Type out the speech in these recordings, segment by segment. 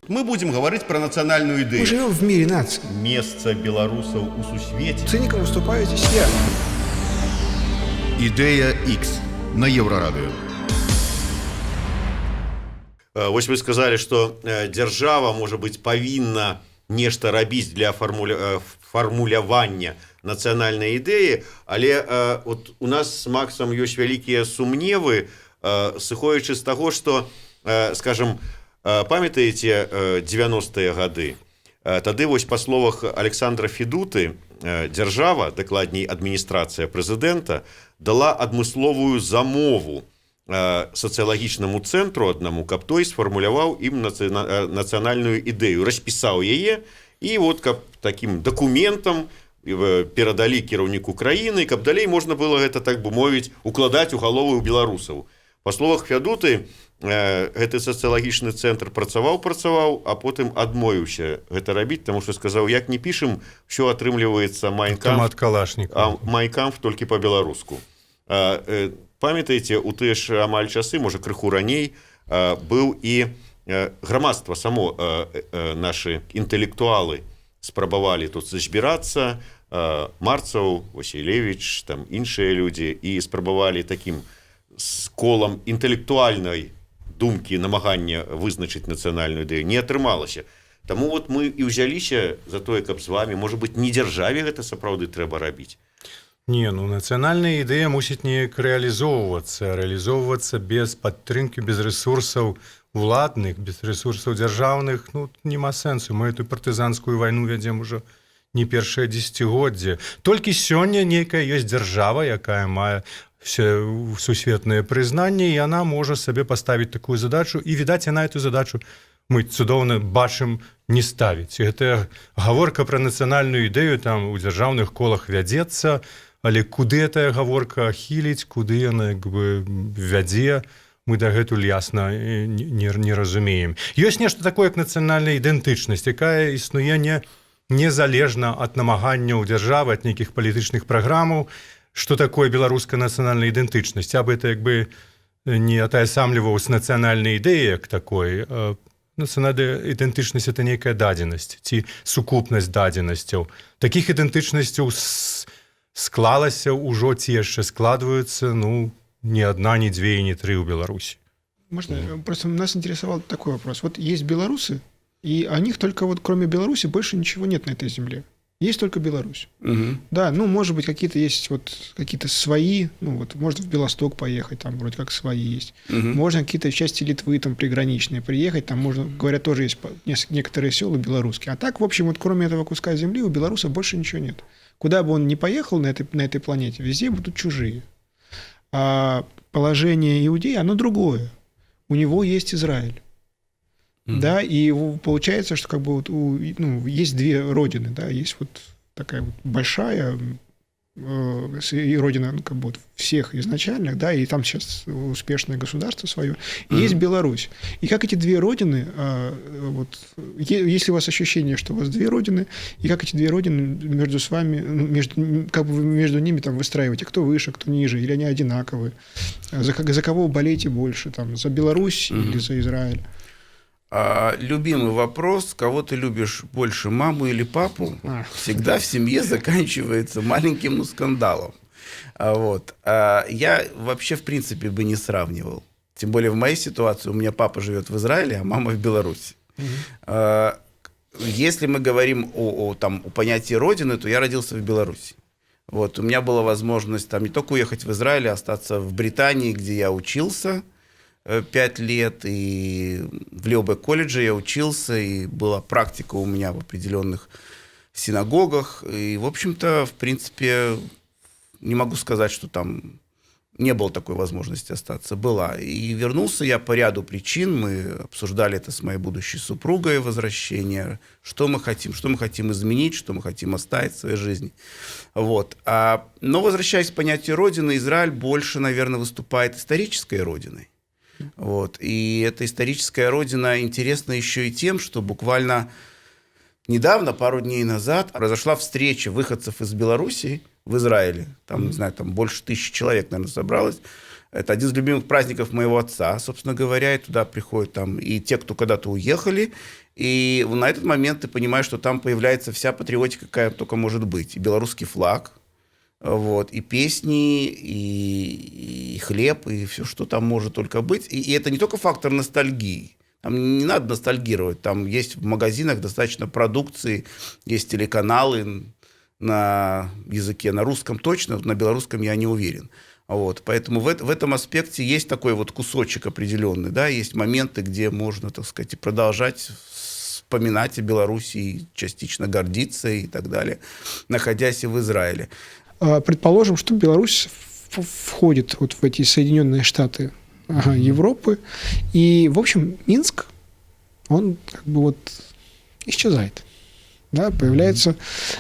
Мы будем говорить про национальную идею. Мы живем в мире наций. Место белорусов у сусвете. Цинником выступаю здесь я. Идея X на Еврорадио. Вось вы сказали, что держава, может быть, павінна нешта рабіць для фармулявання нацыянальнай ідэі, але вот у нас с Максом ёсць вялікія сумневы, сыходзячы з таго, што, скажем, памятаеце 90-е гады? Тады вось па словах Александра Федуты дзяржава, дакладней адміністрацыя прэзідэнта, дала адмысловую замову сацыялагічнаму цэнтру аднаму, каб той сфармуляваў ім нацыянальную ідэю, распісаў яе, і вот каб такім дакументам перадалі кіраўніку краіны, каб далей можна было гэта, так бы мовіць, укладаць у галовы ў беларусаў. Па словах Федуты, гэты сацыялагічны цэнтр працаваў, а потым адмовіўся гэта рабіць, таму што сказаў, як не пішам, ўсё атрымліваецца майнкамф толькі па-беларуску. Памятаеце, у тыя ж амаль часы, можа крыху раней, быў і грамадства само, нашы інтэлектуалы спрабавалі тут збірацца, Марцаў, Васілевіч, там іншыя людзі, і спрабавалі такім колам інтэлектуальнай думкі, намагання вызначыць нацыянальную ідэю. Не атрымалася. Таму вот мы і ўзяліся за тое, каб з вамі, можа быць, не дзяржаве гэта сапраўды трэба рабіць. Не, нацыянальная ідэя мусіць неяк рэалізоўвацца без падтрымкі, без рэсурсаў уладных, без рэсурсаў дзяржаўных, няма сэнсу. Мы эту партызанскую вайну вядзем ужо не першае дзесяцігоддзе. Толькі сёння нейкая ёсць дзяржава, якая мае сусветнае прызнанне, і яна можа сабе паставіць такую задачу, і, відаць, яна эту задачу мы цудоўна бачым не ставіць. І гэтая гаворка пра нацыянальную ідэю там у дзяржаўных колах вядзецца, але куды гэтая гаворка хіліць, куды яна вядзе, мы дагэтуль ясна не разумеем. Ёсць нешта такое, як нацыянальная ідэнтычнасць, якая існуе незалежна ад намаганняў дзяржавы, ад нейкіх палітычных праграмаў. Што такое беларуская нацыянальная ідэнтычнасць? Я бы это не атаясамліваў з нацыянальнай ідэяй як такой. Нацыянальная ідэнтычнасць – это нейкая дадзенасць ці сукупнасць дадзенасцяў. Такіх ідэнтычнасцяў склалася ўжо ці яшчэ складваюцца, не одна, не две и не три у Беларуси. Можно? Просто нас интересовал такой вопрос. Вот есть белорусы, и о них только кроме Беларуси больше ничего нет на этой земле. Есть только Беларусь. Угу. Да, может быть, какие-то есть какие-то свои, можно в Белосток поехать, там вроде как свои есть. Угу. Можно какие-то части Литвы там приграничные приехать, там можно, говорят, тоже есть некоторые села белорусские. А так, в общем, кроме этого куска земли у белоруса больше ничего нет. Куда бы он ни поехал на этой планете, везде будут чужие. А положение иудея, оно другое. У него есть Израиль. Да, и получается, что есть две родины, да, есть такая большая родина, всех изначальных, да, и там сейчас успешное государство свое, и есть Беларусь. И как эти две родины, если у вас ощущение, что у вас две родины, и как эти две родины между ними там выстраиваете, кто выше, кто ниже, или они одинаковые, за кого вы болеете больше, там, за Беларусь или за Израиль? Любимый вопрос, кого ты любишь больше, маму или папу, всегда в семье заканчивается маленьким скандалом. Я вообще, в принципе, бы не сравнивал. Тем более в моей ситуации у меня папа живет в Израиле, а мама в Беларуси. Если мы говорим о понятии родины, то я родился в Беларуси. У меня была возможность не только уехать в Израиль, а остаться в Британии, где я учился 5 лет, и в Леобе-колледже я учился, и была практика у меня в определенных синагогах, и, в общем-то, в принципе, не могу сказать, что там не было такой возможности остаться. Была. И вернулся я по ряду причин, мы обсуждали это с моей будущей супругой, возвращение, что мы хотим изменить, что мы хотим оставить в своей жизни. Но, возвращаясь к понятию родины, Израиль больше, наверное, выступает исторической родиной. И эта историческая родина интересна еще и тем, что буквально недавно, пару дней назад, произошла встреча выходцев из Белоруссии в Израиле. Там, не знаю, там больше 1000 человек, наверное, собралось. Это один из любимых праздников моего отца, собственно говоря. И туда приходят и те, кто когда-то уехали, И на этот момент ты понимаешь, что там появляется вся патриотика, какая только может быть. И белорусский флаг, вот, и песни, и хлеб, и все, что там может только быть. И это не только фактор ностальгии. Там не надо ностальгировать. Там есть в магазинах достаточно продукции, есть телеканалы на языке, на русском точно, на белорусском я не уверен. Вот, поэтому в этом аспекте есть такой вот кусочек определенный, да, есть моменты, где можно, так сказать, и продолжать вспоминать о Беларуси, и частично гордиться и так далее, находясь и в Израиле. Предположим, что Беларусь входит вот в эти Соединенные Штаты Европы, и, в общем, Минск, он как бы вот исчезает, да, появляется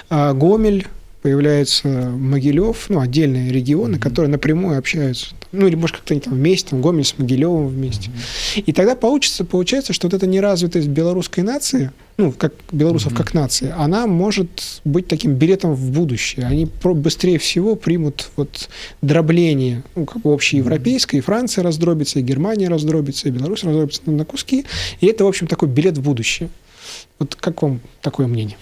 Гомель, появляется Могилев, ну, отдельные регионы, которые напрямую общаются. Ну, или, может, как-то они там вместе, там, Гомель с Могилевым вместе. И тогда получается, что вот эта неразвитость белорусской нации, ну, как белорусов как нации, она может быть таким билетом в будущее. Они быстрее всего примут вот дробление, ну, как бы общеевропейское, и Франция раздробится, и Германия раздробится, и Беларусь раздробится на куски. И это, в общем, такой билет в будущее. Вот как вам такое мнение?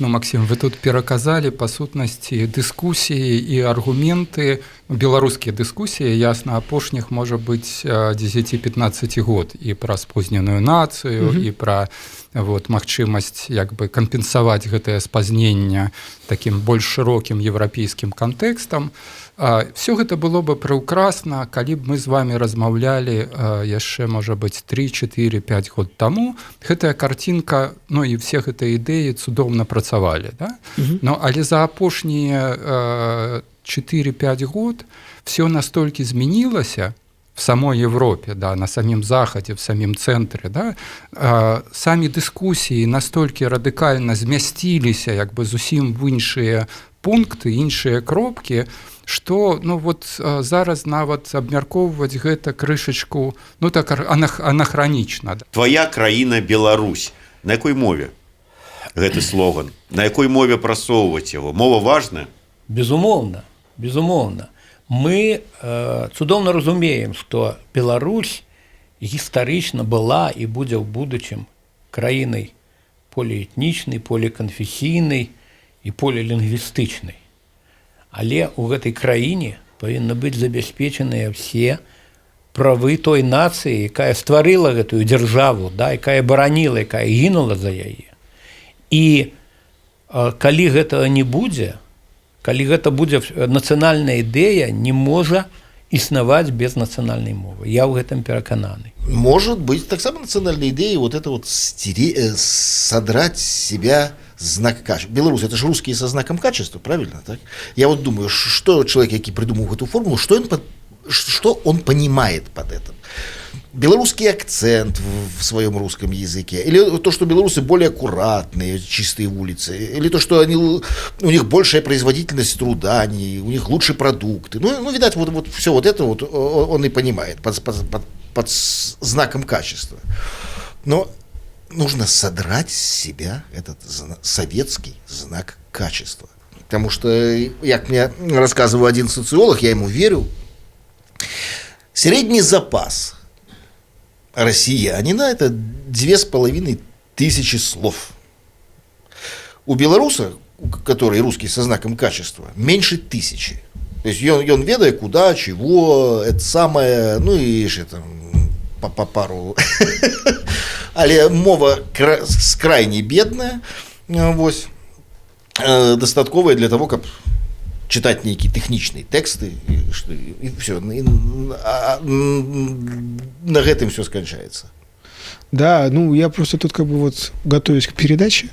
Ну, Максим, вы тут пераказалі па сутнасці дыскусіі і аргументы, беларускія дыскусіі, ясна, апошніх можа быць 10-15 год і пра спозненую нацыю, і пра вот, магчымасць як бы кампенсаваць гэтае спазненне такім больш шырокім еўрапейскім кантэкстам. Все гэта было бы прыўкрасна, калі б мы з вами размаўлялі яшчэ, можа быць, 3-4-5 год таму. Гэтая карцінка, ну і все гэтыя ідэі цудоўна працавалі. Да? Но, але за апошнія 4-5 год все настолькі змянілася в самой Европе, да, на самім захадзе, в самім цэнтры, да, самі дыскусіі настолькі радыкальна змясціліся як бы зусім в іншыя пункты, іншыя кропкі, што ну вот зараз нават абмяркоўваць гэта крышачку, ну так анахранічна. Твоя краіна Беларусь. На якой мове гэты слоган? На якой мове прасоўваць яго? Мова важная? Безумоўна, безумоўна. Мы цудоўна разумеем, што Беларусь гістарычна была і будзе ў будучым краінай поліэтнічнай, поліканфесійнай і полілінгвістычнай. Але ў гэтай краіне павінны быць забяспечаныя ўсе правы той нацыі, якая стварыла гэтую дзяржаву, да, якая бараніла, якая гінула за яе. І калі гэтага не будзе, калі гэта будзе нацыянальная ідэя, не можа існаваць без нацыянальнай мовы. Я ў гэтым перакананы. Может быть, так само национальная идея вот это вот содрать с себя знак качества. Беларусь, это же русские со знаком качества, правильно? Так? Я вот думаю, что человек, который придумал эту формулу, что он понимает под этим? Белорусский акцент в своем русском языке, или то, что белорусы более аккуратные, чистые улицы, или то, что у них большая производительность труда, у них лучшие продукты. Ну видать, вот все вот это вот он и понимает под знаком качества. Но нужно содрать с себя этот советский знак качества. Потому что, как мне рассказывал один социолог, я ему верю, средний запас россиянина – это 2500 слов. У белоруса, который русский со знаком качества, меньше 1000. То есть он ведает куда, чего, это самое, ну и что там, по пару. Але мова крайне бедная, вось, дастатковая для того, как читать некие техничные тексты, и все. На этом все скончается. Да, ну я просто тут как бы вот готовюсь к передаче,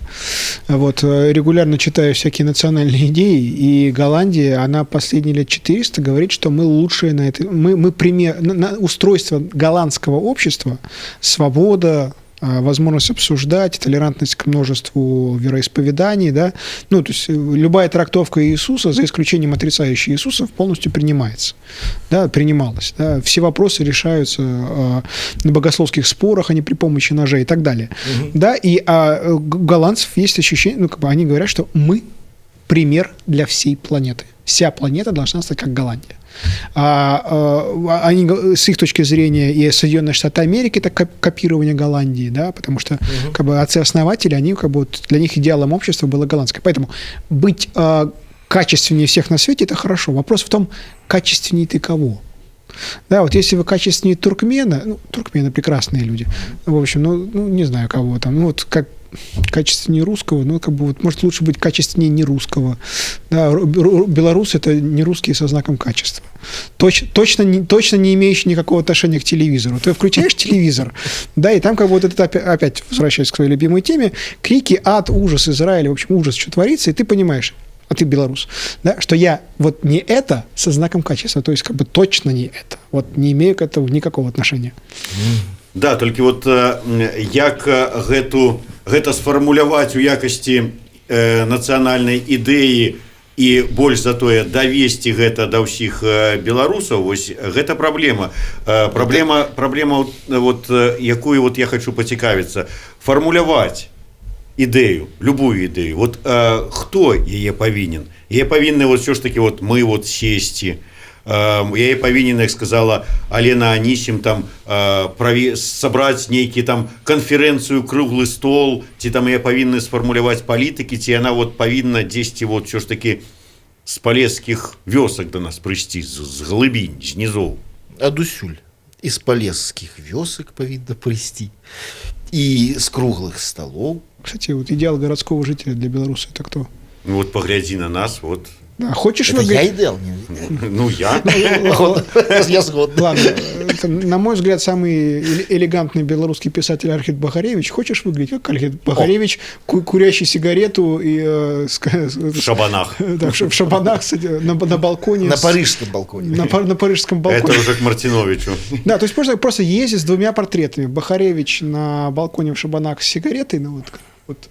вот регулярно читаю всякие национальные идеи, и Голландия, она последние лет 400 говорит, что мы лучшие на это, мы пример, на устройство голландского общества, свобода, возможность обсуждать, толерантность к множеству вероисповеданий, да, ну, то есть любая трактовка Иисуса, за исключением отрицающей Иисуса, полностью принимается, да, принималась, да, все вопросы решаются на богословских спорах, а не при помощи ножей и так далее, да, и у голландцев есть ощущение, ну, как бы они говорят, что мы пример для всей планеты. вся планета должна стать как Голландия. Они, с их точки зрения, и Соединенные Штаты Америки — это копирование Голландии, да, потому что как бы отцы-основатели, они как бы вот, для них идеалом общества было голландское. Поэтому быть качественнее всех на свете — это хорошо. Вопрос в том, качественнее ты кого. Да, вот если вы качественнее туркмена, туркмены прекрасные люди, в общем, не знаю кого там, вот как качественнее русского, как бы вот, может, лучше быть качественнее не русского. Да, белорус — это не русские со знаком качества. Точно не имеющий никакого отношения к телевизору. Ты включаешь телевизор, да, и там как бы вот это опять возвращаясь к своей любимой теме, крики, ад, ужас, Израиль, в общем, ужас, что творится, и ты понимаешь, а ты белорус, да, что я вот не это со знаком качества, то есть как бы точно не это, вот не имею к этому никакого отношения. Да, толькі вот як гэта сфармуляваць у якасці нацыянальнай ідэі і больш за тое давесці гэта да ўсіх беларусаў, вось гэта праблема. Праблема вот якую вот я хочу пацікавіцца, фармуляваць ідэю, любую ідэю. Вот хто яе павінен? Яе павінны вот все ж таки вот мы вот сесці. Я павінен, як сказала Алена Анісім, там сабраць нейкі там канферэнцыю, круглы стол, ці там я павінны сфармуляваць палітыкі, ці яна вот павінна дзесьці вот все ж таки з палескіх вёсак да нас прыйсці, з глыбінь, з нізоў. Адусюль из палескіх вёсак павінна прыйсці і з круглых столов. Кстати, вот идеал городского жителя для белоруса — это кто? Вот погляди на нас, вот. Да, хочешь это выиграть? Я идеал. Ну, я. Я сгоден. Ладно, на мой взгляд, самый элегантный белорусский писатель Альгерд Бахаревич. Хочешь выглядеть как Альгерд Бахаревич, курящий сигарету и в шабанах. Да, в шабанах на балконе. На парижском балконе. На парижском балконе. Это уже к Мартиновичу. Да, то есть просто ездить с двумя портретами. Бахаревич на балконе в шабанах с сигаретой, вот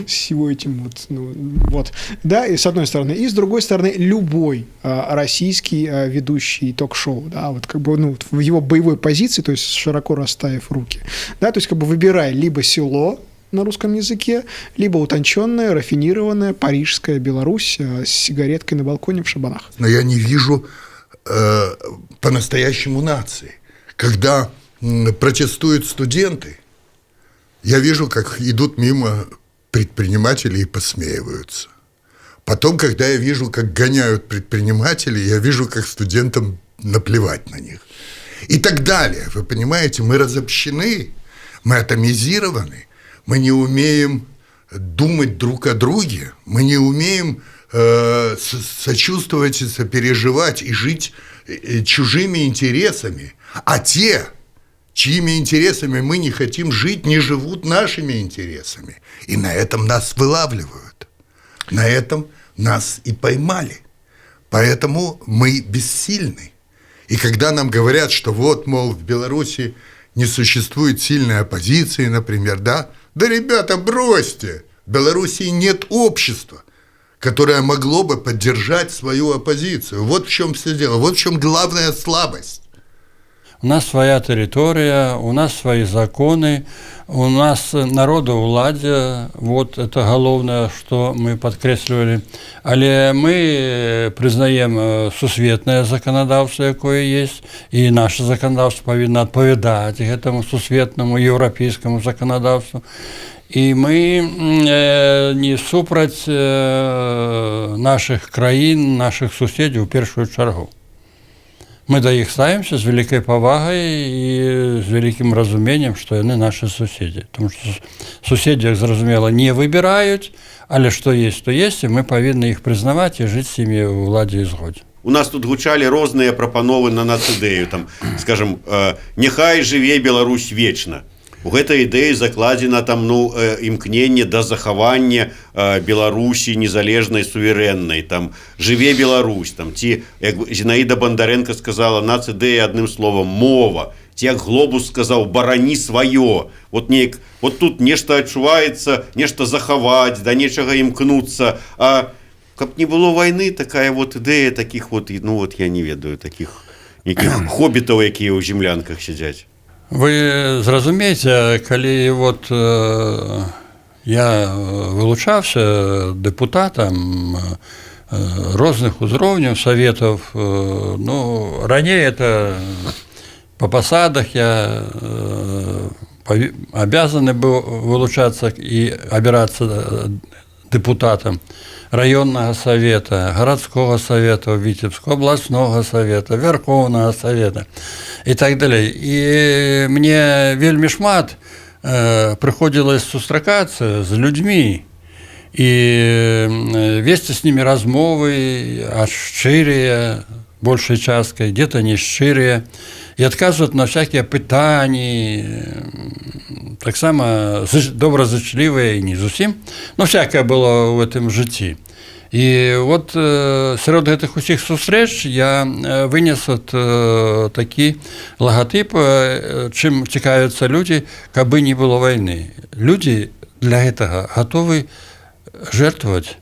с его этим вот, да, и с одной стороны, и с другой стороны любой российский ведущий ток-шоу, да, вот как бы в его боевой позиции, то есть широко расставив руки, да, то есть как бы выбирай либо село на русском языке, либо утонченная, рафинированная парижская Беларусь с сигареткой на балконе в шабанах. Но я не вижу по-настоящему нации, когда протестуют студенты. Я вижу, как идут мимо предприниматели и посмеиваются. Потом, когда я вижу, как гоняют предпринимателей, я вижу, как студентам наплевать на них. И так далее. Вы понимаете, мы разобщены, мы атомизированы, мы не умеем думать друг о друге, мы не умеем сочувствовать и сопереживать и жить чужими интересами. А те, чьими интересами мы не хотим жить, не живут нашими интересами. И на этом нас вылавливают. На этом нас и поймали. Поэтому мы бессильны. И когда нам говорят, что вот, мол, в Беларуси не существует сильной оппозиции, например, да? Да, ребята, бросьте! В Беларуси нет общества, которое могло бы поддержать свою оппозицию. Вот в чем все дело. Вот в чем главная слабость. У нас своя территория, у нас свои законы, у нас народоўладдзе, вот это галоўнае, што мы падкрэслівалі. Але мы прызнаем сусветнае заканадаўства, якое есть, і наше заканадаўства павінна адпавядаць гэтаму сусветнаму еўрапейскаму заканадаўству. І мы не супраць наших краін, наших суседзяў у першую чаргу. Мы да іх ставімся з вялікай павагай і з вялікім разуменнем, што яны нашы суседзі. Тому што суседзі, як зразумела, не выбіраюць, але што есть, то есть, і мы павінны іх прызнаваць і жыць з імі ў ладзе і згодзе. У нас тут гучалі розныя прапановы на нацыдею, там, скажем, няхай жыве Беларусь вечна. У гэтай ідэі закладзена там імкненне да захавання Беларусі незалежнай, суверэннай, там жыве Беларусь, там ці як Зінаіда Бандарэнка сказала, нацыдея адным словам мова, ці як Глобус сказаў, барані сваё. Вот неяк вот тут нешта адчуваецца, нешта захаваць, да нечага імкнуцца. А каб не было вайны, такая вот ідэя такіх вот, вот я не ведаю, такіх нейкіх хобітаў, якія ў землянках сядзяць. Вы зразумееце, калі вот я вылучаўся дэпутатам разных узроўняў советов. Ну, ранее это по посадах я обязаны был вылучаться и обираться депутатом районного совета, городского совета, Витебского областного совета, Верховного совета и так далее. И мне вельмі шмат приходилось сустракаться с людьми и вести с ними размовы, аж шчырыя, большей часткой, где-то не шчырыя, и отказывают на всякие пытания, так само добразычлівыя и не зусім, но всякое было в этом житті. И вот среди этих усіх сустрэч я вынес вот такі логотип, чым цікавяцца люди, кабы не было войны. Люди для этого готовы жертвовать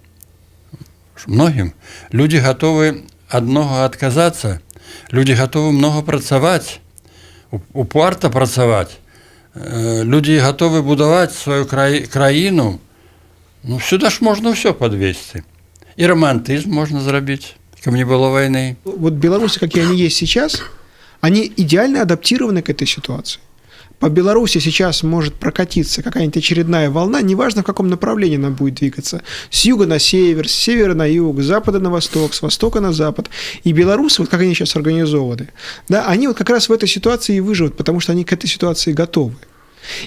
многим. Люди готовы от многого отказаться. Люди готовы много працаваць, упарта працаваць. Люди готовы будовать свою краіну. Ну, сюда ж можно все подвести. И романтизм можно зрабіць, каб не было войны. Вот белорусы, какие они есть сейчас, они идеально адаптированы к этой ситуации. По Беларуси сейчас может прокатиться какая-нибудь очередная волна, неважно, в каком направлении она будет двигаться. С юга на север, с севера на юг, с запада на восток, с востока на запад. И белорусы, вот как они сейчас организованы, да, они вот как раз в этой ситуации и выживут, потому что они к этой ситуации готовы.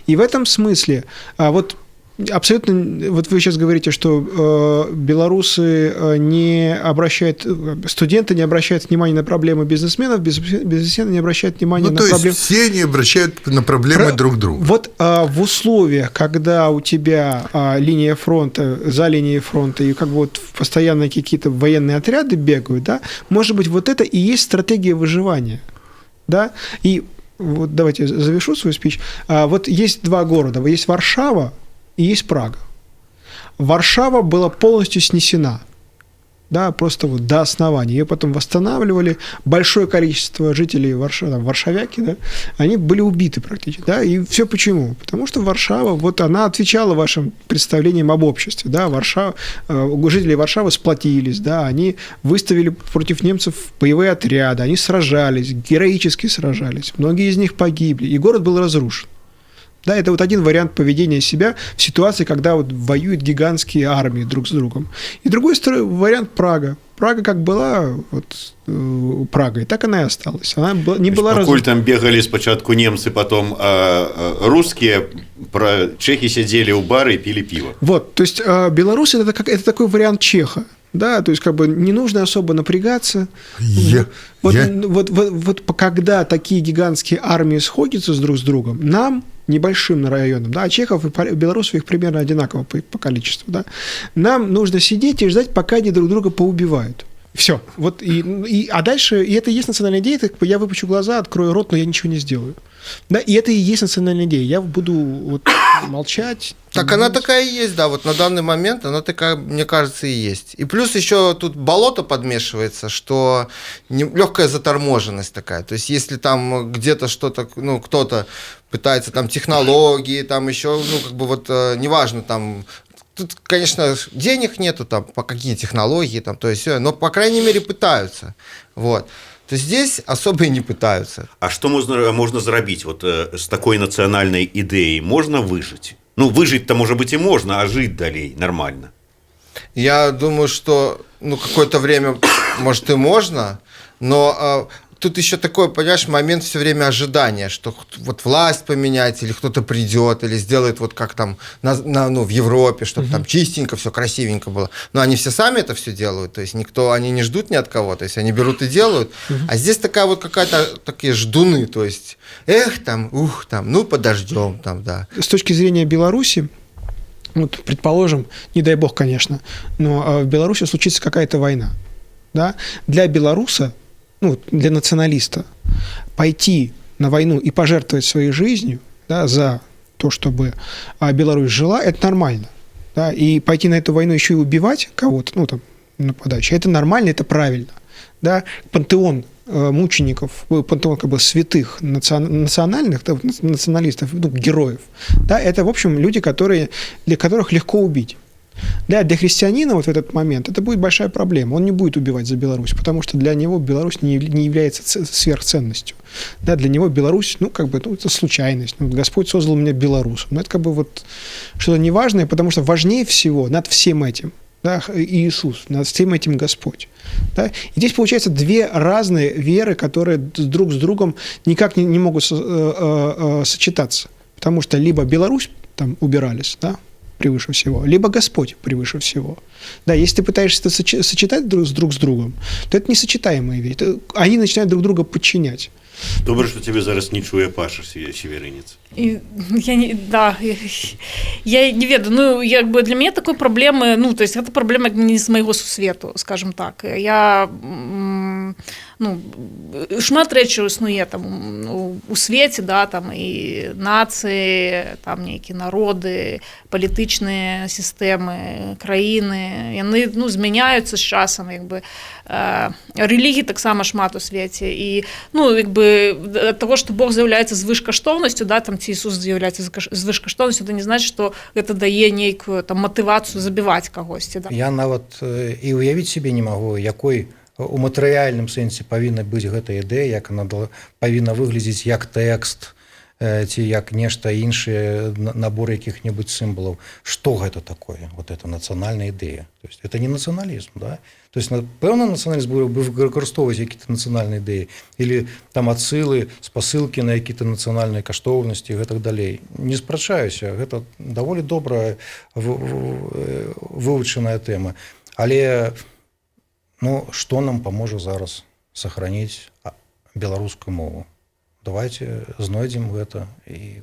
И в этом смысле вот абсолютно, вот вы сейчас говорите, что белорусы не обращают, студенты не обращают внимания на проблемы бизнесменов, бизнесмены не обращают внимания на проблемы. Все не обращают на проблемы друг друга. Вот в условиях, когда у тебя линия фронта, за линией фронта, и как бы вот постоянно какие-то военные отряды бегают, да, может быть, вот это и есть стратегия выживания, да, и вот давайте завершу свой спич. Вот есть два города, есть Варшава и есть Прага. Варшава была полностью снесена, да, просто вот до основания. Ее потом восстанавливали. Большое количество жителей Варшавы, там, варшавяки, да, они были убиты практически. Да, и все почему? Потому что Варшава, вот она отвечала вашим представлениям об обществе. Да, жители Варшавы сплотились, да, они выставили против немцев боевые отряды, они сражались, героически сражались. Многие из них погибли, и город был разрушен. Да, это вот один вариант поведения себя в ситуации, когда вот воюют гигантские армии друг с другом. И другой вариант Прага. Прага как была вот, Прагой, так она и осталась. Она не была разрушена. Там бегали спочатку немцы, потом русские, чехи сидели у бара и пили пиво. Вот, то есть Беларусь это такой вариант Чеха. Да, то есть как бы не нужно особо напрягаться. Вот когда такие гигантские армии сходятся друг с другом, нам, небольшим районом, да, а чехов и белорусов их примерно одинаково по количеству, да, нам нужно сидеть и ждать, пока они друг друга поубивают. Все. Вот а дальше, и это и есть национальная идея, я выпучу глаза, открою рот, но я ничего не сделаю. Да, и это и есть национальная идея. Я буду вот молчать. Так она такая и есть, да, вот на данный момент она такая, мне кажется, и есть. И плюс еще тут болото подмешивается, что легкая заторможенность такая. То есть если там где-то что-то, ну, кто-то пытается там технологии, там еще, ну, как бы вот неважно там. Тут, конечно, денег нету, там, по какие технологии, там, то есть все, но, по крайней мере, пытаются. Вот. То здесь особо и не пытаются. А что можно заработать вот с такой национальной идеей? Можно выжить? Ну, выжить-то, может быть, и можно, а жить далее нормально? Я думаю, что ну, какое-то время, может, и можно, но тут еще такой, понимаешь, момент все время ожидания, что вот власть поменять, или кто-то придет, или сделает вот как там ну, в Европе, чтобы там чистенько, все красивенько было. Но они все сами это все делают, то есть они не ждут ни от кого, то есть они берут и делают. А здесь такая вот какая-то такие ждуны, то есть там, ну подождем там, да. С точки зрения Беларуси, вот, предположим, не дай бог, конечно, но в Беларуси случится какая-то война, да, для белоруса, ну, для националиста, пойти на войну и пожертвовать своей жизнью, да, за то, чтобы Беларусь жила, это нормально. Да, и пойти на эту войну еще и убивать кого-то, ну, там, нападающих, это нормально, это правильно. Да. Пантеон мучеников, пантеон как бы святых национальных, да, националистов, ну, героев, да, это, в общем, люди, для которых легко убить. Для христианина вот в этот момент это будет большая проблема. Он не будет убивать за Беларусь, потому что для него Беларусь не является сверхценностью. Да, для него Беларусь, это случайность. Господь создал меня белорусом. Но это вот что-то неважное, потому что важнее всего над всем этим, да, Иисус, над всем этим Господь. Да? И здесь получается две разные веры, которые друг с другом никак не могут сочетаться. Потому что либо Беларусь там убирались, да, превыше всего, либо Господь превыше всего. Да, если ты пытаешься это сочетать друг с другом, то это несочетаемые вещи. Они начинают друг друга подчинять. Добре, що тебе зараз не чує Паша Северинец. Я не ведаю. Для меня такой проблемы, то есть это проблема не с моего сусвету, скажем так. Я шмат рэчаў існуе там у свеце, да, там і нацыі, там нейкія народы, палітычныя сістэмы, краіны, яны змяняюцца з часам, рэлігій таксама шмат у свеце, і ад таго, што Бог з'яўляецца звышкаштоўнасцю, да, там ці Ісус з'яўляецца звышкаштоўнасцю, это не значыць, што гэта дае нейкую там матывацыю забіваць кагосьці. Да. Я нават і ўявіць сябе не магу, якой у матэрыяльным сэнсе павінна быць гэта ідэя, як она павінна выглядзець як тэкст ці як нешта іншае, набор якіх-небудзь сімвалаў. Што гэта такое? Вот это нацыянальная ідэя. То есть это не нацыяналізм, да? То есть, пэўна, нацыяналізм бы выкарыстоўваць якія-то нацыянальныя ідэі или там адсылы, спасылкі на якія-то нацыянальныя каштоўнасці і гэтак далей. Не спрачаюся, гэта даволі добрая вывучаная тэма. Але што нам паможа зараз сохраніць беларускую мову? Давайте знойдзем гэта і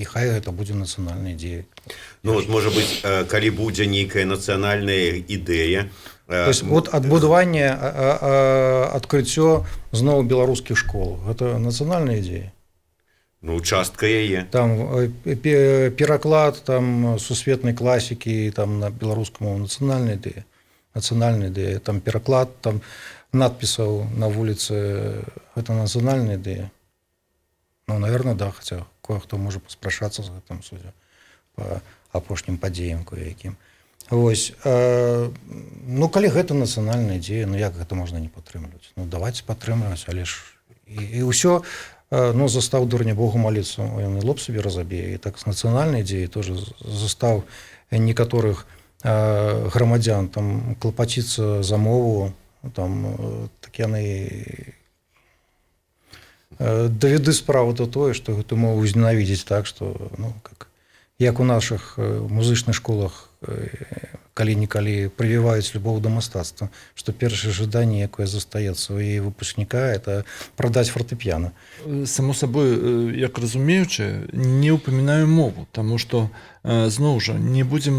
хай гэта будзе нацыянальная ідзея. Можа быць, калі будзе нейкая нацыянальная ідэя. То есть адбудаванне, адкрыццё зноў беларускіх школ. Гэта нацыянальная ідзея. Частка яе. Там пераклад там сусветнай класікі там на беларускую мову, нацыянальная ідэя. Нацыянальная ідэя. Там пераклад там надпісаў на вуліцы, гэта нацыянальная ідэя. Наверное, да, хаця кое-хто можа паспрашацца з гэтым, судя па апошнім падзеям кое-якім. Вось. Калі гэта нацыянальная ідзея, як гэта можна не падтрымліваць? Давайте падтрымліваць, але ж і ўсё, застаў дурня Богу маліцца, ён і лоб сабе разаб'е. І так з нацыянальнай ідзеяй тоже застаў некаторых грамадзян там клапаціцца за мову, там так яны даведы справу до тое, што гэту мову зненавідзець так, што як у нашых музычных школах калі-нікалі прывіваюць любоў да мастацтва, што першае жаданне, якое застаецца у яе выпускніка, это прадаць фартэпіяна. Само сабой, як разумеючы, не ўпамінаю мову, таму што зноў жа не будзем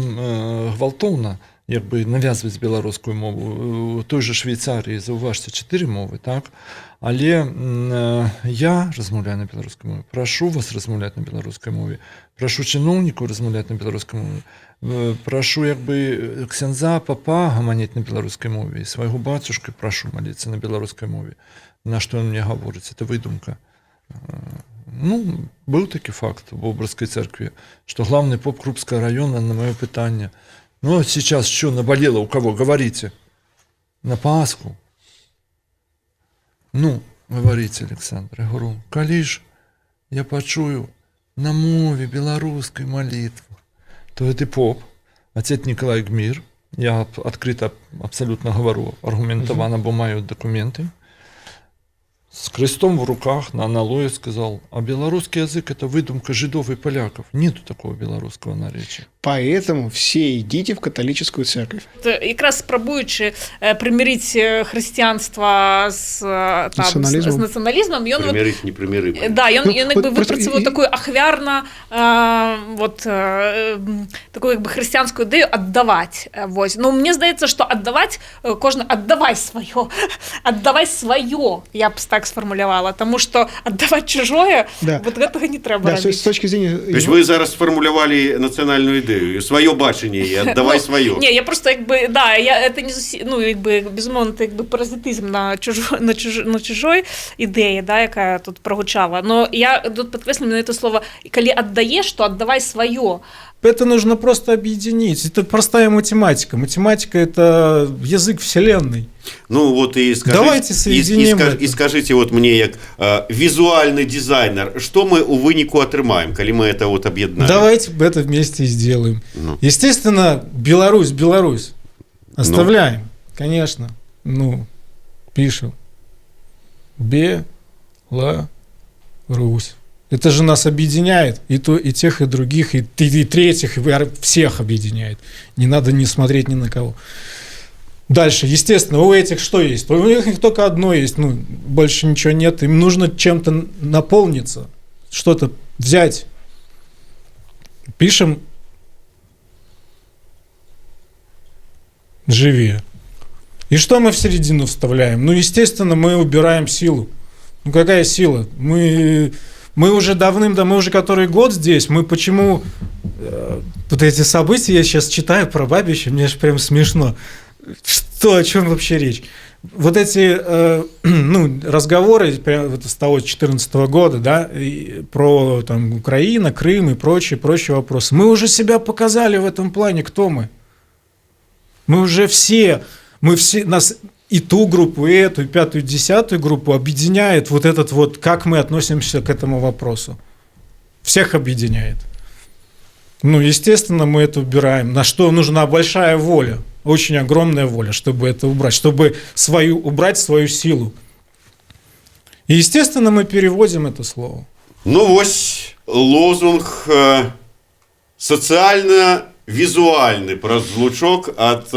гвалтоўна навязваць беларускую мову. У той жа Швейцарыі, заўважце, 4 мовы, так? Але я размаўляю на беларускай мове, прашу вас размаўляць на беларускай мове, прашу чыноўнікаў размаўляць на беларускай мове, прашу ксяндза, папа гаманіць на беларускай мове, і свайго бацюшка прашу маліцца на беларускай мове. На што ён мне гаворыць, это выдумка. Быў такі факт в Образской церкви, што главный поп Крупского района на маё пытанне: сейчас что наболело у кого? Говорите. На Пасху. Говорите, Александр. Я говорю, калі ж я пачую на мове беларускай молитву, то это поп, отец Николай Гмир. Я открыто абсолютно говорю, аргументовано, бо маю документы. С крестом в руках на аналое сказал: а белорусский язык — это выдумка жидов и поляков. Нету такого белорусского наречия. Поэтому все идите в католическую церковь. Якраз спрабуючы прымірыць хрысціянства з нацыяналізмам, ён прымірыць не прыміры. Да, ён выпрацаваў такую ахвярна такую хрысціянскую ідэю аддаваць. Мне здаецца, што аддаваць кожны аддавай сваё, я б так сфармулявала, тому што аддаваць чужое, вот гэтага не трэба рабіць. С точки зрения... То есть вы зараз сфармулявалі нацыянальную ідэю. ідэю, сваё бачанне і аддавай сваё. Не, я просто это не зусім, безумоўна, это паразитизм на чужой ідэі, якая тут прогучала. Но я тут подкреслю на это слово, калі аддаеш, то аддавай сваё. Это нужно просто объединить. Это простая математика. Математика – это язык вселенной. Ну вот и скажите, давайте соединим и скажите вот мне, як визуальный дизайнер, что мы у выніку атрымаем, калі мы это вот объединаем? Давайте это вместе и сделаем. Естественно, Беларусь. Оставляем, конечно. Пишем. Беларусь. Это же нас объединяет, и тех, и других, и третьих, и всех объединяет. Не надо не смотреть ни на кого. Дальше, естественно, у этих что есть? У них только одно есть, больше ничего нет. Им нужно чем-то наполниться, что-то взять. Пишем «Живи». И что мы в середину вставляем? Естественно, мы убираем силу. Какая сила? Мы уже мы уже который год здесь, мы почему... вот эти события я сейчас читаю про Бабича, мне же прям смешно. О чем вообще речь? Вот эти разговоры с того 2014 года, про Украина, Крым и прочие вопросы. Мы уже себя показали в этом плане, кто мы. Мы все, нас и ту группу, и эту, и 5-ю, и 10-ю группу объединяет вот этот вот, как мы относимся к этому вопросу. Всех объединяет. Естественно, мы это убираем. На что нужна большая воля, очень огромная воля, чтобы это убрать, чтобы убрать свою силу. И, естественно, мы переводим это слово. Вось лозунг социально-визуальный прозвучок от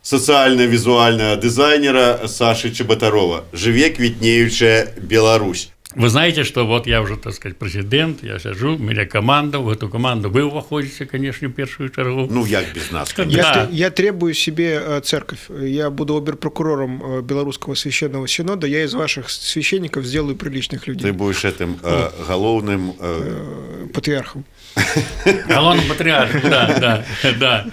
социально-визуального дизайнера Саши Чеботарова. «Живе квітнеючая Беларусь». Вы знаете, что вот я уже, так сказать, президент, я сижу, у меня команда, в эту команду вы входите, конечно, в первую чергу. Як без нас, конечно. Я требую себе церковь. Я буду оберпрокурором Белорусского священного синода. Я из ваших священников сделаю приличных людей. Ты будешь этим головным... патриархом. Головным патриархом, да.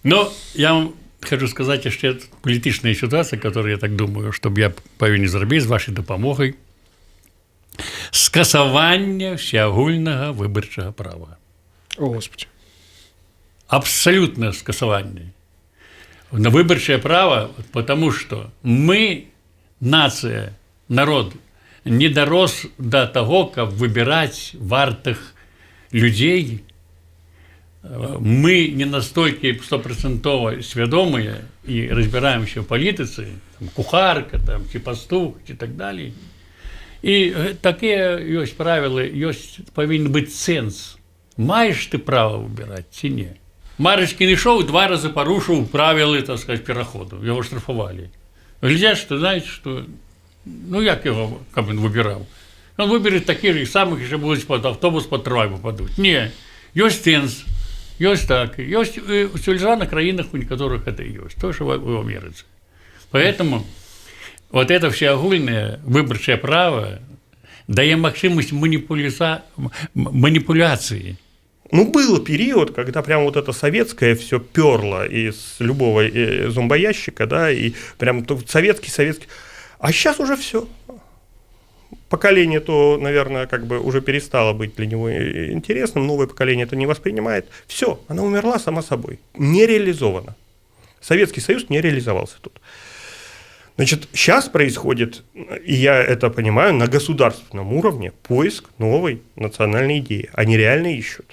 Но я вам хочу сказать, что это политичная ситуация, которую, я так думаю, чтобы я повинен зробити з вашей допомогой. Скасування всеагульнага выбарчага права. О, Господи. Абсолютное скасование на выборчее право, потому что мы, нация, народ, не дорос до того, как выбирать вартых людей. Мы не настолько 100% свядомые и разбираемся в политике, кухарка, чи пастух и так далее. І такі є правила, повинен бути сенс. Маєш ти право вибирати чи ні? Марочкин йшов, 2 рази порушив правила, так сказати, переходу. Його штрафували. Глядять, що, знаєте, що, як його він вибирав? Він вибере таких самих, що будуть під автобус, під трамвай попадуть. Ні, є сенс, є так. Є у цивілізованих країнах, у яких це є. То, що в Америці. Поэтому вот это всеагульное выборчее право дает максимум манипуляции. Был период, когда прям вот это советское все перло из любого зомбоящика, и прям советский. А сейчас уже все. Поколение то, наверное, уже перестало быть для него интересным, новое поколение это не воспринимает. Все, она умерла сама собой, не реализована. Советский Союз не реализовался тут. Значит, сейчас происходит, и я это понимаю, на государственном уровне поиск новой национальной идеи. Они реально ищут.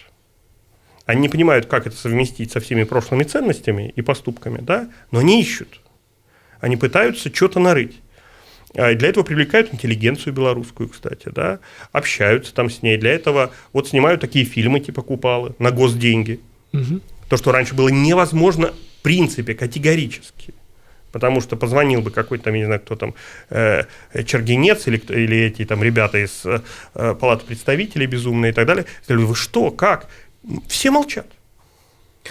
Они не понимают, как это совместить со всеми прошлыми ценностями и поступками, но они ищут. Они пытаются что-то нарыть. И для этого привлекают интеллигенцию белорусскую, кстати, общаются там с ней. Для этого снимают такие фильмы типа «Купалы» на госденьги. Угу. То, что раньше было невозможно в принципе категорически. Потому что позвонил бы какой-то, я не знаю, кто там, Чергенец или эти там ребята из Палаты представителей безумные и так далее. Сказали, вы что, как? Все молчат.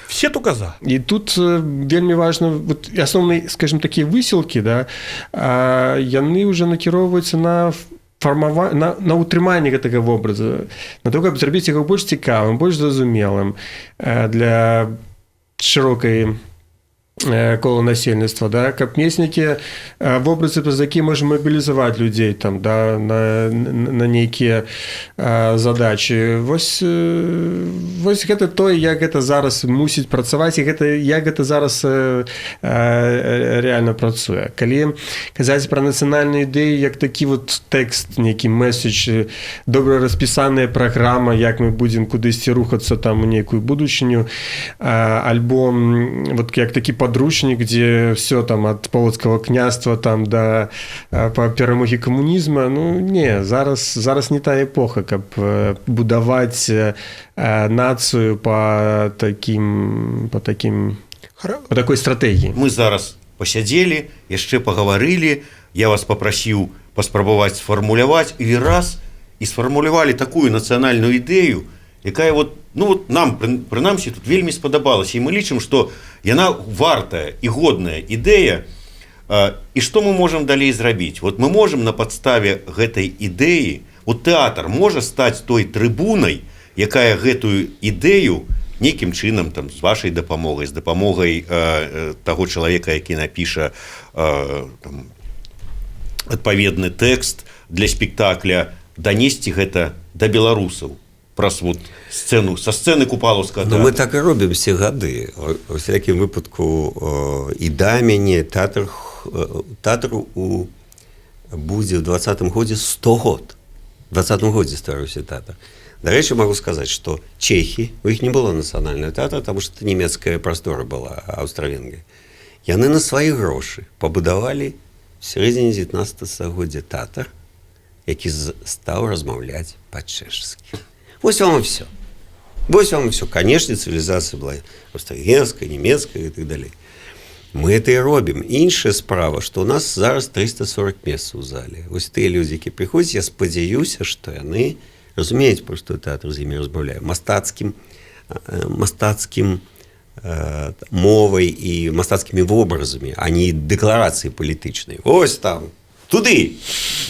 Все только за. І тут вельмі важна, основні, скажімо, такі висілки, яны вже накіроўваюцца на на ўтрыманне гэтага вобраза, на то, каб зрабіць яго больш цікавым, больш зразумелым для шырокай кола насельніцтва, да, каб мець нейкія вобразы, праз які можна мабілізаваць людзей там, да, на нейкія задачы. Вось гэта тое, як гэта зараз мусіць працаваць, і як гэта зараз рэальна працуе. Калі казаць пра нацыянальныя ідэі, як такі вот тэкст, нейкі месседж, добра распісаная праграма, як мы будзем кудысьці рухацца там у нейкую будучыню, альбо вот як такі подручник, где все там от полоцкого княства там до перемоги коммунизма. Ну, не, зараз не та эпоха, каб будовать нацию по такой стратегии. Мы зараз посядзелі, яшчэ пагаварылі, я вас папрасіў паспрабаваць сфармуляваць і раз і сфармулявалі такую нацыянальную ідэю, якая вот, ну вот нам, прынамсі, тут вельмі спадабалася, і мы лічым, што яна вартая і годная ідэя, і што мы можам далей зрабіць? Вот мы можам на падставе гэтай ідэі, вот тэатр можа стаць той трыбунай, якая гэтую ідэю нейкім чынам там, з вашай дапамогай, з дапамогай таго чалавека, які напіша адпаведны тэкст для спектакля, данесці гэта да беларусаў. Праз вот сцену, со сцены Купалаўскага тэатра. Ну, мы так і робім все гады. У всякім выпадку і да мяне тэатру будзе ў 20-м годзе 100 год. В 20-м годзе стварыўся тэатр. Дарэчы, могу сказаць, што чехі, у іх не было нацыянальнага тэатра, таму што нямецкая прастора была, Аўстра-Венгрыя. Яны на свае грошы пабудавалі в сярэдзіне 19 стагоддзя тэатр, які стаў размаўляць па-чэшску. Вось вам и все. Вось вам и все. Конечно, цивилизация была австрийская, немецкая и так далее. Мы это и робим. Іншая справа, что у нас зараз 340 мест у зале. Вось тыя людзі, які прыходзяць, я спадзяюся, што яны разумеюць, пра што тэатр з імі размаўляе. Мастацкім мовай і мастацкімі вобразамі, а не дэкларацыі палітычнай. Ось там, туды,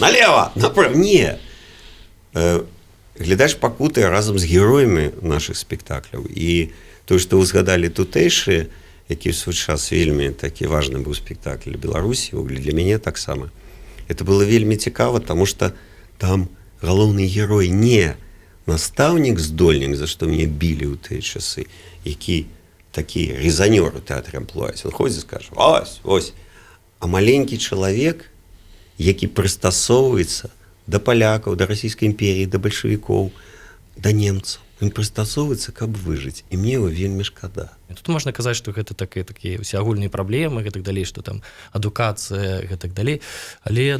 налево, направо. Не. Глядач пакутае разам з героямі нашых спектакляў. І тое, што вы згадалі тутэйшыя, які ў свой час вельмі такі важны быў спектакль Беларусі, для мяне таксама. Это было вельмі цікава, таму што там галоўны герой не настаўнік-здольнік, за што мяне білі ў тыя часы, які такі резанёр у тэатры амплуаць. Он ходзіць і скажа, ось, а маленькі чалавек, які прыстасоўваецца да палякаў, да расійскай імперіі, да бальшавікоў, да немцаў. Ён прыстасоўваецца, каб выжыць. І мне его вельмі шкада. Тут можна казаць, што гэта такія ўсеагульныя праблемы, гэтак далей, што там адукацыя, гэтак далей. Але,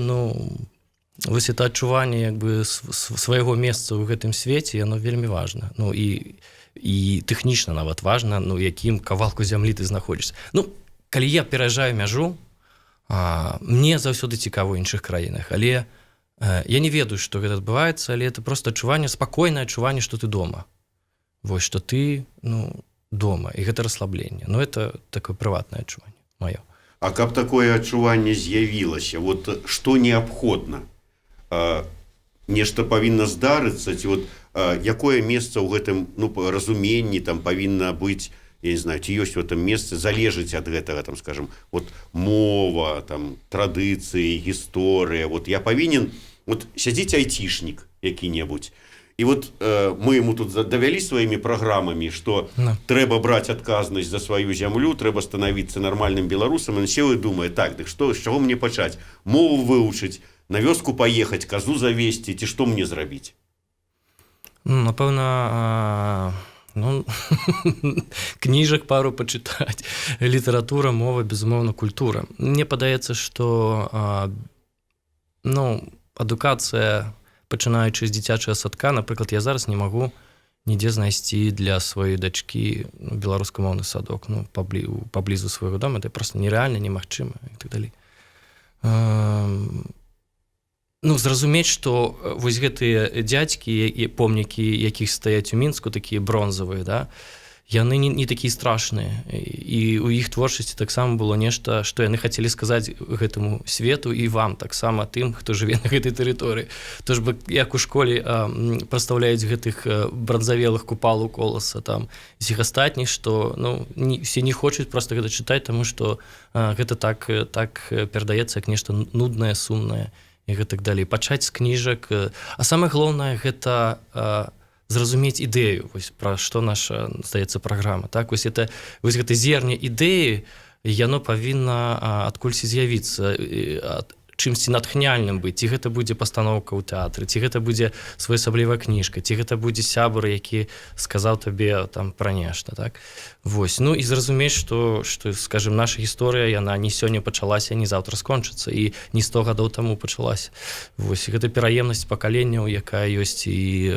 вось это адчуванне свайго месца ў гэтым свеце, яно вельмі важна. І тэхнічна нават важна, якім кавалку зямлі ты знаходзішся. Калі я пераязджаю мяжу, мне заўсёды цікава ў іншых краінах, але я не ведаю, што гэта адбываецца, але это просто адчуванне, спакойнае адчуванне, што ты дома. Вось, што ты, дома, і гэта расслабленне. Это такое прыватнае адчуванне маё. А каб такое адчуванне з'явілася, вот што неабходна? Нешта павінна здарыцца, ці вот якое месца ў гэтым разуменні там павінна быць, я не знаю, ці ёсць у гэтым месцы, залежыць ад гэтага, там, скажем, вот мова, там, традыцыі, гісторыя. Вот я павінен, вот сядзіць айцішнік які-небудзь, і вот мы ему тут давялі сваімі праграмамі, што трэба браць адказнасць за сваю зямлю, трэба станавіцца нармальным беларусам, і сеў і думае, так, дык што, з чаго мне пачаць? Мову вывучыць, на вёску паехаць, казу завесці, ці што мне зрабіць? Напэўна, кніжак пару пачытаць, літаратура, мова, безумоўна, культура. Мне падаецца, што адукацыя, пачынаючы з дзіцячага садка, напрыклад, я зараз не магу нідзе знайсці для сваёй дачкі беларускамоўны садок, паблізу свайго дома, это проста нерэальна, немагчыма і так далей. Зразумець, што вось гэтыя дзядзькі і помнікі, якіх стаяць у Мінску, такія бронзавыя, да, яны не такія страшныя, і у іх творчасці таксама было нешта, што яны хацелі сказаць гэтаму свету і вам таксама, тым, хто жыве на гэтай тэрыторыі. То ж бы як у школе прадстаўляюць гэтых бранзавелых купалаў Коласа, там з іх астатніх, што все не хочуць проста гэта чытаць, таму што гэта так перадаецца як нешта нуднае, сумнае і гэтак далей. Пачаць з кніжак, а самае галоўнае гэта зразумець ідэю, вось пра што наша, здаецца, праграма. Так? Вось гэта зерне ідэі, яно павінна адкульсьці з'явіцца, чымсьці натхняльным быць, ці гэта будзе пастаноўка ў тэатры, ці гэта будзе своеасаблівая кніжка, ці гэта будзе сябар, які сказаў табе там пра нешта. Так? Вось. Ну і зразумець, што, скажем, наша гісторыя, яна не сёння пачалася, не заўтра скончыцца, і не 100 гадоў таму пачалася. Вось. І гэта пераемнасць пакаленняў, якая ёсць, і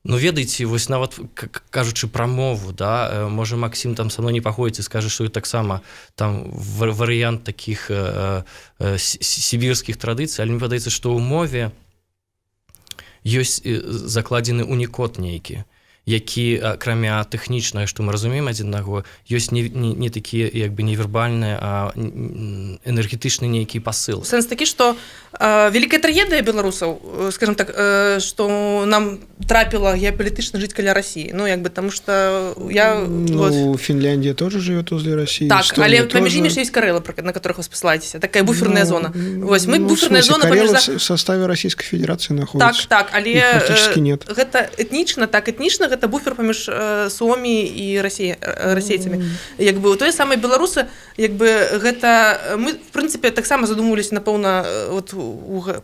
ведаеце, вось нават кажучы пра мову, да, можа Максім там са мной не паходзіць і скажа, што таксама там варыянт такіх сібірскіх традыцый, але мне падаецца, што ў мове ёсць закладзены унікод нейкі, які, акрамя тэхнічнага, што мы разумеем адзін аднаго, ёсць не такія як бы невербальныя, а энергетычны нейкі пасыл. Сэнс такі, што вялікая трагедыя беларусаў, скажем так, што нам трапіла геапалітычна жыць каля России. Ну, як бы, таму што я... Финляндия тоже живет возле России. Так, але паміж імі ж ёсць Карэлы, на которых вы спасылаецеся. Такая буферная зона. Вось, мы буферная зона паміж... Карэлы в составе Российской Федерации находятся. Так, але... Их практически нет. Гэта этнічна, гэта буфер паміж Суомі і расейцамі. Як бы, тое самае беларусы, як бы, гэта... Мы, в прынцыпе, таксама задумваліся, напэўна,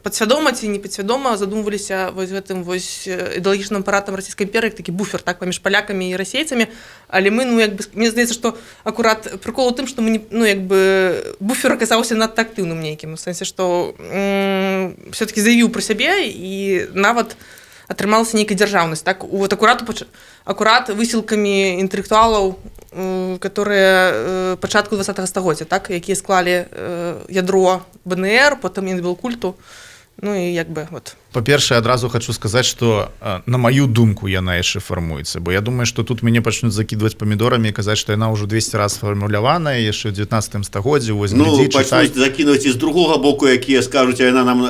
падсвядома ці не падсвядома, задумваліся вось гэтым вось ідэалагічным апаратам расійскай імперыі, такі буфер, так, паміж палякамі і расейцамі, але мы, як бы, мне здаецца, што акурат прыкол у тым, што мы, як бы, буфер аказаўся надта актыўным нейкім, у сэнсе, што все-таки заявіў пра сябе і нават атрымалася нейкая дзяржаўнасць, так, вот акурат высілкамі інтэлектуалаў, которые пачатку 20-го стагоддзя, так, якія склалі ядро БНР, потым Інвілкульту, ну і як бы, вот. Па-першае, адразу хочу сказаць, што на маю думку яна яшчэ фармуецца, бо я думаю, што тут мяне пачнуць закідваць памідорамі і казаць, што яна ўжо 200 раз фармуляваная яшчэ ў 19 стагоддзі. Пачнуць закінуць і з другога боку, якія скажуць, а яна нам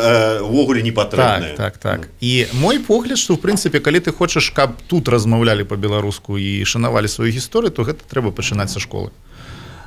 увогуле не патрэбная. Так. І мой погляд, што ў прынцыпе, калі ты хочаш, каб тут размаўлялі па-беларуску і шанавалі сваю гісторыю, то гэта трэба пачынаць са школы.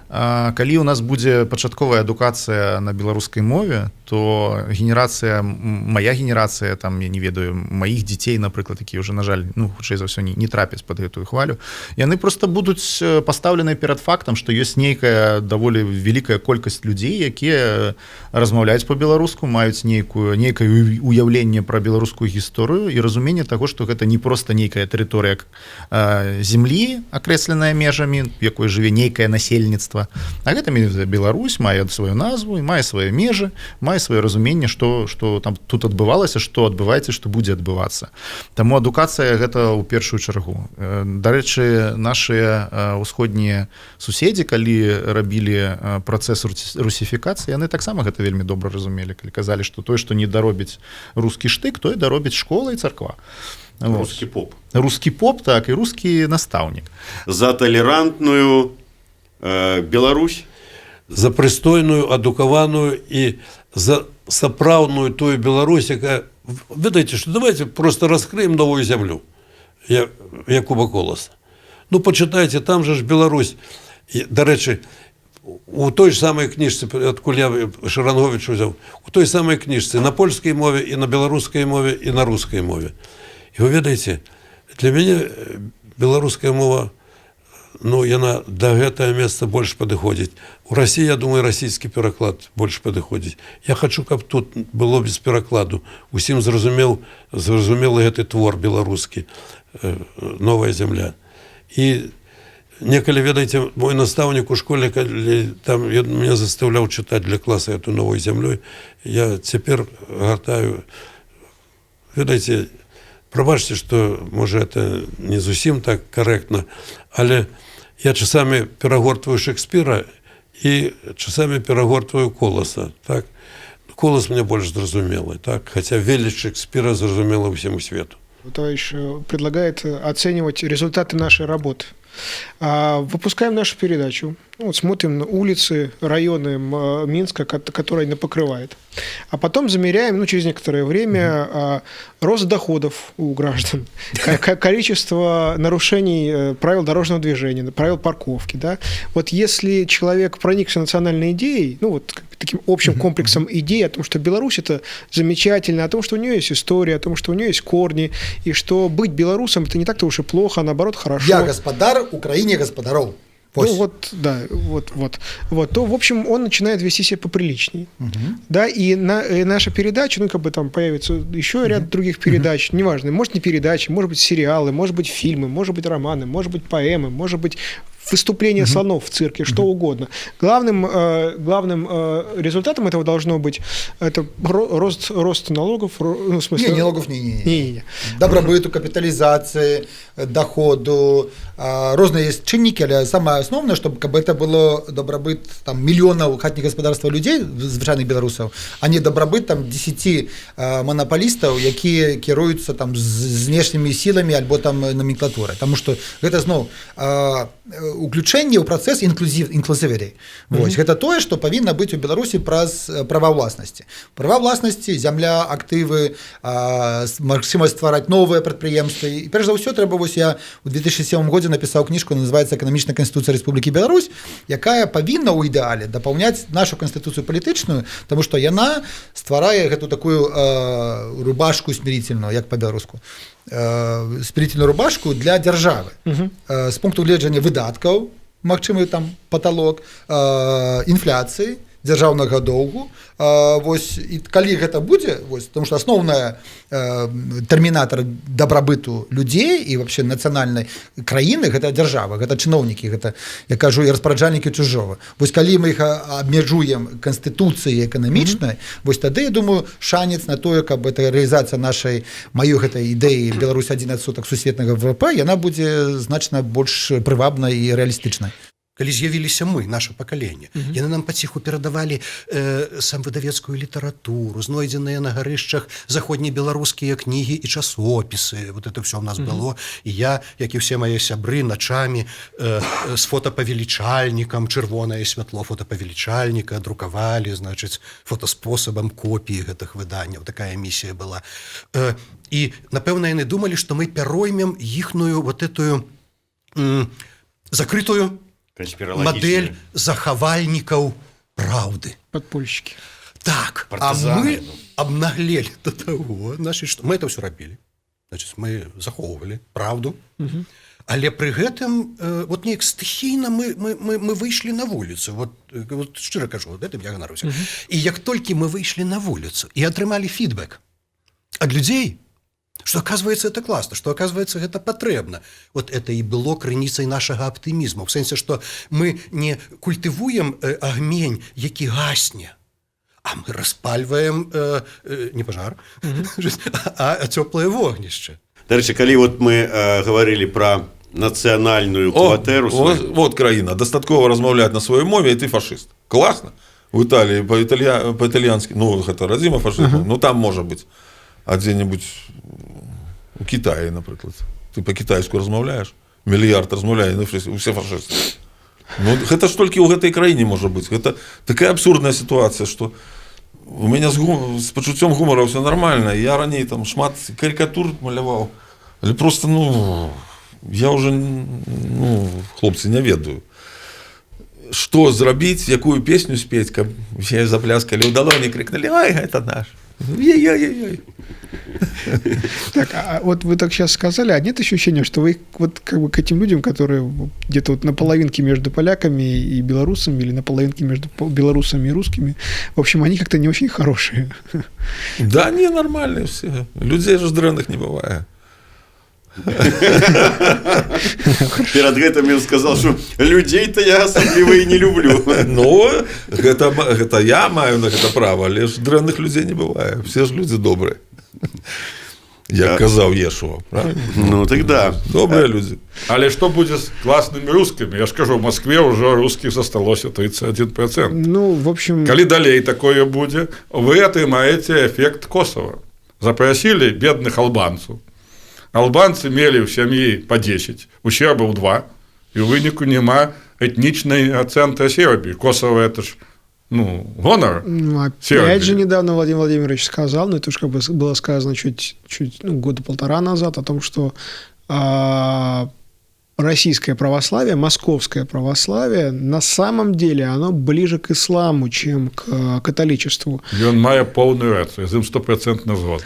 Калі у нас будзе пачатковая адукацыя на беларускай мове, то моя генерацыя, там, я не ведаю, маіх дзяцей, напрыклад, якія ўжо, на жаль, хутчэй за ўсё не трапяць пад гэтую хвалю, яны проста будуць пастаўлены перад фактам, што ёсць нейкая даволі вялікая колькасць людзей, якія размаўляюць па-беларуску, маюць нейкае уяўленне пра беларускую гісторыю і разуменне таго, што гэта не проста нейкая тэрыторыя зямлі, акрэсленая межамі, якой жыве нейкае насельніцтва, а гэта Беларусь мае сваю назву і мае свае межы, мае сваё разуменне, што там тут адбывалася, што адбываецца, што будзе адбывацца. Таму адукацыя гэта ў першую чаргу. Дарэчы, нашыя ўсходнія суседзі, калі рабілі працэс русіфікацыі, яны таксама гэта вельмі добра разумелі, калі казалі, што тое, што не даробіць рускі штык, тое даробіць школа і царква. Рускі поп. Рускі поп, так, і рускі настаўнік. За талерантную Беларусь, за прыстойную, адукаваную і за сапраўдную тую Беларусь, якая, ведаеце, што давайте просто раскрыем новую зямлю Якуба Коласа. Ну, почитайте, там же ж Беларусь. Дарэчы, у той ж самай кніжцы, адкуль я Шарангович узяў, у той самай кніжцы на польскай мове і на беларускай мове і на рускай мове. І вы ведаеце, для мяне беларуская мова, яна да гэтае месца больш падыходзіць. У Расіі, я думаю, расійскі пераклад больш падыходзіць. Я хачу, каб тут было без перакладу. Усім зразумелы гэты твор беларускі, новая зямля. І некалі, ведаеце, мой настаўнік у школе, там меня заставляў чытаць для класа эту новую зямлю, я цяпер гартаю, ведаеце, прабачце, што, можа, это не зусім так карэктна, але я часамі перагортваю Шекспіра і часамі перагортваю Коласа. Так? Колас мне больш зразумелы, так? Хаця веліч Шекспіра зразумела ўсяму свету. Товарищ предлагает оценивать результаты нашей работы. Выпускаем нашу передачу, вот смотрим на улицы, районы Минска, которые она покрывает. А потом замеряем, через некоторое время рост доходов у граждан, количество нарушений правил дорожного движения, правил парковки. Да? Вот если человек проникся национальной идеей, таким общим комплексом идей о том, что Беларусь – это замечательно, о том, что у нее есть история, о том, что у нее есть корни, и что быть белорусом – это не так-то уж и плохо, а наоборот хорошо. Я господар, Украине господаров. То, в общем, он начинает вести себя поприличней. Да, и наша передача, там появится еще ряд других передач, неважно, может, не передачи, может быть, сериалы, может быть, фильмы, может быть, романы, может быть, поэмы, может быть, выступление слонов в цирке, что угодно. Главным результатом этого должно быть это рост налогов, в смысле... Не налогов, не. Добробыту, капитализации, доходу, разные есть чинники, але самое основное, чтобы это было добробыт миллионов хатних господарства людей, звычайных белорусов, а не добробыт 10 монополистов, которые кируются с внешними силами альбо номенклатурой. Потому что это уключэнне ў працэс інклюзівity. Гэта тое, што павінна быць у Беларусі праз права ўласнасці. Права ўласнасці, зямля, актывы, магчымасць ствараць новыя прадпрыемствы. І перш за ўсё трэба, я ў 2007 годзе напісаў кніжку, называецца «Эканамічная канстытуцыя Рэспублікі Беларусь», якая павінна ў ідэале дапаўняць нашу канстытуцыю палітычную, таму што яна стварае гэту такую рубашку смирительную, як па-беларуску. Спірительную рубашку для дзяржавы. З пункту гледжання выдаткаў, магчымы паталок, інфляцыі, дзяржаўнага доўгу. І калі гэта будзе, потому што асноўная тэрмінатар дабрабыту людзей і вообще нацыянальнай краіны гэта дзяржава, гэта чыноўнікі, гэта, я кажу, і распараджальнікі чужого. Калі мы іх абмяжуем канстытуцыяй эканамічнай, тады, я думаю, шанец на тое, каб гэта рэалізацыя маёй гэтай ідэі Беларусь 1% сусветнага ВВП, яна будзе значна больш прывабнай і рэалістычнай. Калі з'явіліся мы, наше пакаленне, яны нам паціху перадавалі сам выдавецкую літаратуру, знойдзеныя на гарышчах заходнебеларускія кнігі і часопісы. Это все ў нас было. І я, як і ўсе мае сябры, начамі з фотапавелічальнікам, чырвонае святло фотапавелічальніка друкавалі, фотаспосабам копіі гэтых выданняў. Такая місія была. І, напэўна, яны думалі, што мы пяроймем іхную этую закрытую модель захавальнікаў праўды. Падпольшчыкі. Так, а мы обнаглели до того, что мы это все рабілі. Мы захоўвалі праўду, але пры гэтым неяк стыхійна мы выйшлі на вуліцу. Шчыра кажу, гэтым я ганаруся. І як толькі мы выйшлі на вуліцу і атрымалі фідбэк ад людзей, что, оказывается, это классно, что, оказывается, это потребно. Это и было крыніцай нашага аптымізму. В сэнсе, что мы не культывуем агмень, які гасне, а мы распальваем не пожар, а цёплае вогнішча. Дарэчы, калі мы говорили про нацыянальную кватэру... Вот краіна, дастаткова размаўляць на сваёй мове, і ты фашыст. Класна. В Італіі па-італьянскі, гэта радзіма фашызму, там можа быць. А дзе-небудзь у Китаі, напрыклад. Ты па-кітайску размаўляеш, мільярд размаўляе, усе фашысты. Гэта ж толькі ў гэтай краіне можа быць. Гэта такая абсурдная сітуацыя, што у мяне з пачуццём гумара ўсё нармальна. Я раней шмат карикатур маляваў, але проста, я ўжо, хлопцы, не ведаю. Што зрабіць, якую песню спець, каб усе запляскалі ў далоні, крикнули: «Ой, гэта наш». Ой-ой-ой. Так, а вы так сейчас сказали, а нет ощущения, что вы к этим людям, которые где-то на половинке между поляками и белорусами, или на половинке между белорусами и русскими, в общем, они как-то не очень хорошие? Да, не, нормальные все. Людей же дрэнных не бывает. Перед гэтым ён сказал, что людей-то я асабліва і не люблю. Гэта я маю на гэта права, але ж дрэнных людзей не бывае. Все ж люди добрыя. Як казаў Ешуа, правильно? Так да. Добрыя людзі. Але што будзе з класнымі рускімі? Я ж кажу, в Москве ўжо рускіх засталося 31%. В общем... Калі далей такое будзе, вы атрымаеце эфект Косова. Запрасілі бедных албанцаў. Албанцы мелі ў сям'і па 10, у сербаў 2, і ў выніку няма этнічнай ацэнты Сербіі. Косово это ж гонор. Опять же, недавно Владимир Владимирович сказал, но это уж как бы было сказано чуть года полтора назад, о том, что российское православие, московское православие, на самом деле оно ближе к исламу, чем к католичеству. И он мае полную рацию, з ім 100% згодны.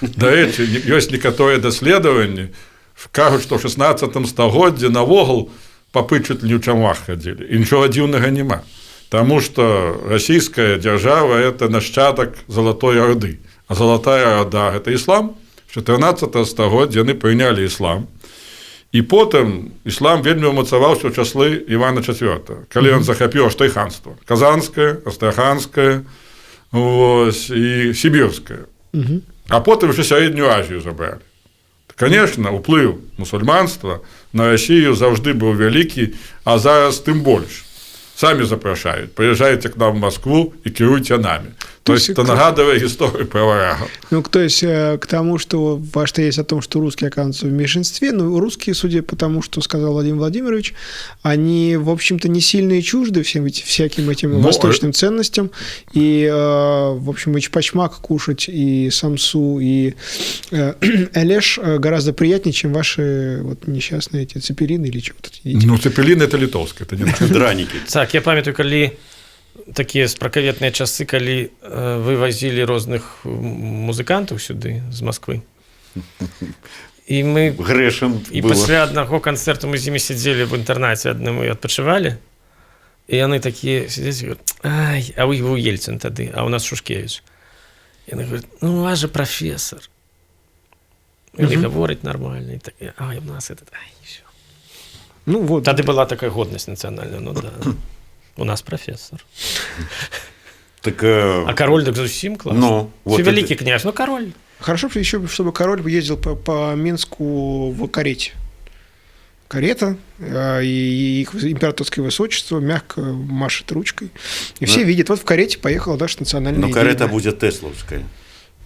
Дарэчы, ёсць некаторыя даследаванні, кажуць, што ў 16 стагоддзі навогул папы чуть ли не ў чамах хадзілі. І нічога дзіўнага няма. Таму што расійская дзяржава – это нашчадак Залатой Орды. А Залатая Орда – это іслам. З 14 стагоддзя яны прынялі іслам. І потым іслам вельмі ўмацаваўся ў часлы Івана IV, калі ён захапіў аж 3 ханства: казанскае, астраханскае, і сібірскае. А потым яшчэ сярэднюю Азію забралі. Конечно, уплыў мусульманства на Расію заўжды быў вялікі, а зараз тым больш. Самі запрашаюць, прыязджайце к нам в Москву и кіруйце нами. То есть это нагадывает историю про варягов. Ну, то есть к тому, что ваш тезис о том, что русские оказываются в меньшинстве, ну, русские, судя по тому, что сказал Владимир Владимирович, они, в общем-то, не сильно и чужды всяким этим восточным ценностям. И, в общем, и чпачмак кушать, и самсу, и элеш гораздо приятнее, чем ваши вот несчастные эти цепелины или чего-то. Ну, цепелины – это литовское, это не наше. Драники. Так, я памятаю, калі такія спракаветныя часы, калі вывозілі розных музыкантаў сюды з Москвы. І мы грэшым і пасля аднаго канцэрту мы з імі сядзелі в інтэрнаце адным і адпачывалі. І яны такія сядзяць і говорят: ай, а вы быў Ельцин тады, а у нас Шушкевич. Яны говорят: ну, у вас же профессор. Яны гавораць нармальна. І так, ай, у нас этот, ай, всё. Ну, вот. Тады была такая годнасць нацыянальная, ну да. У нас профессор. Так, а король так зусім класс. Ну, вот великий князь, ну король. Хорошо бы еще, чтобы король ездил по Минску в карете. Карета, и их императорское высочество мягко машет ручкой. И все видят, вот в карете поехала наша национальная идея. Но карета будет тесловская.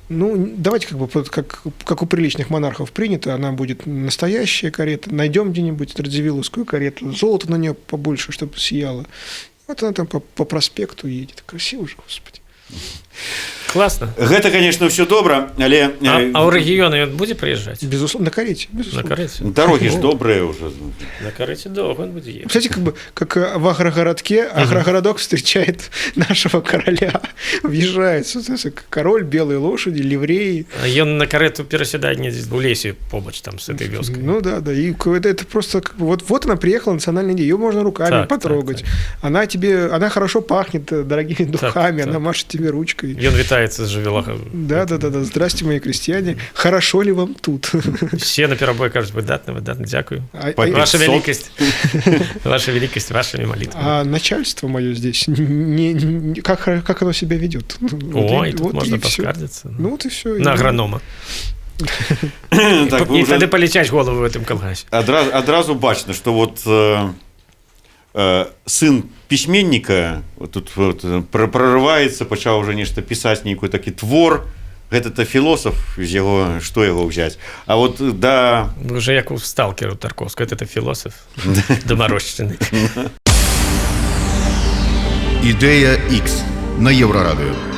Ну, давайте как у приличных монархов принято, она будет настоящая карета. Найдем где-нибудь радзивилловскую карету, золото на нее побольше, чтобы сияло. Вот она там по проспекту едет. Красиво же, господи. Классно. Гэта, конечно, все добра, але... А ў рэгіёны ён будзе прыязджаць? Безусловно, на карете. На карете. Дороги ж добрые уже. На карете долго он будет ехать. Кстати, как в агрогородке, агрогородок встречает нашего короля. Въезжает король, белые лошади, ливреи. А ён на карету перасядает не здесь, в лесе побач там с этой вёской. Ну да. И это просто... Вот она приехала, национальная идея. Ее можно руками потрогать. Так. Она хорошо пахнет дорогими духами, она машет тебе ручкой. И он витается с живелахом. Да. Здрасте, мои крестьяне. Хорошо ли вам тут? Все на перабой кажут: выдатно, дякую. Ваша великость. Ваша великость, вашими молитвами. А начальство мое здесь, как оно себя ведет? Ой, тут можно поскардиться. Ну вот и все. На агронома. И тогда полечать голову в этом колгасе. Одразу бачно, что вот сын пісьменніка тут прорываецца, пачаў уже нешта пісаць, нейкі такі твор. Гэта філосаф, з яго што яго ўзяць. А вот да... Уже як у сталкеру Тарковского, это філосаф доморощенный. Ідея X на Єврорадіо.